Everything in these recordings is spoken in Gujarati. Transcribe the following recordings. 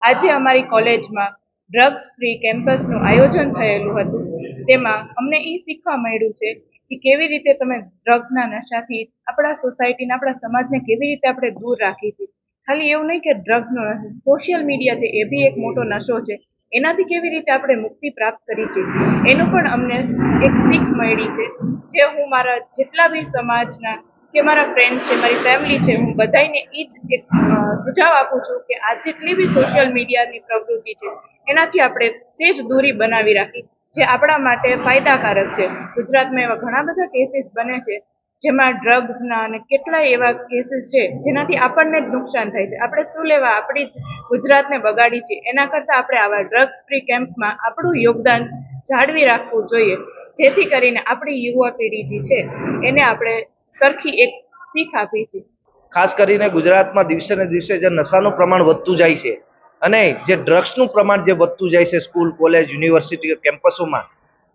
આજે અમારી કોલેજમાં ડ્રગ્સ ફ્રી કેમ્પસનું આયોજન થયેલું હતું. તેમાં અમને એ શીખવા મળ્યું છે કે કેવી રીતે તમે ડ્રગ્સના નશાથી આપણા સોસાયટીના આપણા સમાજને કેવી રીતે આપણે દૂર રાખી છે. ખાલી એવું નહીં કે ડ્રગ્સનો નશો, સોશિયલ મીડિયા છે એ બી એક મોટો નશો છે. એનાથી કેવી રીતે આપણે મુક્તિ પ્રાપ્ત કરી છે એનું પણ અમને એક શીખ મળી છે, જે હું મારા જેટલા બી સમાજના કે મારા ફ્રેન્ડ્સ છે, મારી ફેમિલી છે, હું બધાને એ જ એક સુઝાવ આપું છું કે આ જેટલી બી સોશિયલ મીડિયાની પ્રવૃત્તિ છે એનાથી આપણે સેજ દૂરી બનાવી રાખી, જે આપણા માટે ફાયદાકારક છે. ગુજરાતમાં એવા ઘણા બધા કેસીસ બને છે જેમાં ડ્રગ્સના અને કેટલાય એવા કેસીસ છે જેનાથી આપણને જ નુકસાન થાય છે. આપણે શું લેવા આપણી જ ગુજરાતને બગાડી છે, એના કરતાં આપણે આવા ડ્રગ્સ ફ્રી કેમ્પમાં આપણું યોગદાન જાળવી રાખવું જોઈએ, જેથી કરીને આપણી યુવા પેઢી જે છે એને આપણે સરખી એક શીખ આપી છે. ખાસ કરીને ગુજરાતમાં દિવસે ને દિવસે જે નશાનું પ્રમાણ વધતું જાય છે અને જે ડ્રગ્સનું પ્રમાણ જે વધતું જાય છે સ્કૂલ, કોલેજ, યુનિવર્સિટી, કેમ્પસોમાં,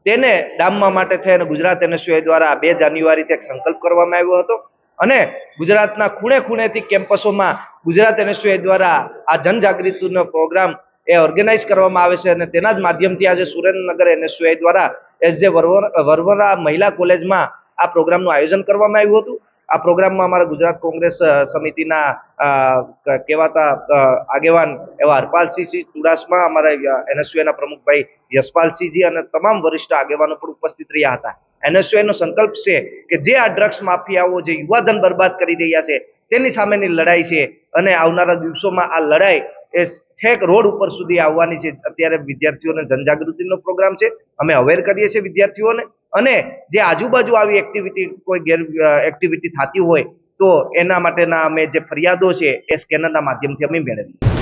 તેને ડામવા માટે થઈ અને ગુજરાત એનએસયુઆઈ દ્વારા 2 જાન્યુઆરીથી એક સંકલ્પ કરવામાં આવ્યો હતો અને ગુજરાતના ખૂણે ખૂણેથી કેમ્પસોમાં ગુજરાત એનએસયુઆઈ દ્વારા આ જનજાગૃતિનો પ્રોગ્રામ એ ઓર્ગેનાઇઝ કરવામાં આવે છે અને તેના જ માધ્યમથી આજે સુરેન્દ્રનગર એનએસયુઆઈ દ્વારા એસજે વરવરા મહિલા કોલેજમાં આ પ્રોગ્રામનું આયોજન કરવામાં આવ્યું હતું. આ પ્રોગ્રામમાં અમારા ગુજરાત કોંગ્રેસ સમિતિના કહેવાતા આગેવાન એવા હરપાલસિંહ ચુડાસમા, અમારા એનએસયુઆઈના પ્રમુખભાઈ યશપાલસિંહજી અને તમામ વરિષ્ઠ આગેવાનો પણ ઉપસ્થિત રહ્યા હતા. એનએસયુઆઈનો સંકલ્પ છે કે જે આ ડ્રગ્સ માફિયાઓ જે યુવાધન બરબાદ કરી રહ્યા છે તેની સામેની લડાઈ છે અને આવનારા દિવસોમાં આ લડાઈ એ છેક રોડ ઉપર સુધી આવવાની છે. અત્યારે વિદ્યાર્થીઓને જનજાગૃતિનો પ્રોગ્રામ છે, અમે અવેર કરીએ છીએ વિદ્યાર્થીઓને, અને જે આજુબાજુ આવી એક્ટિવિટી કોઈ એક્ટિવિટી થતી હોય તો એના માટેના અમે જે ફરિયાદો છે એ સ્કેનરના માધ્યમથી અમે મેળવીએ.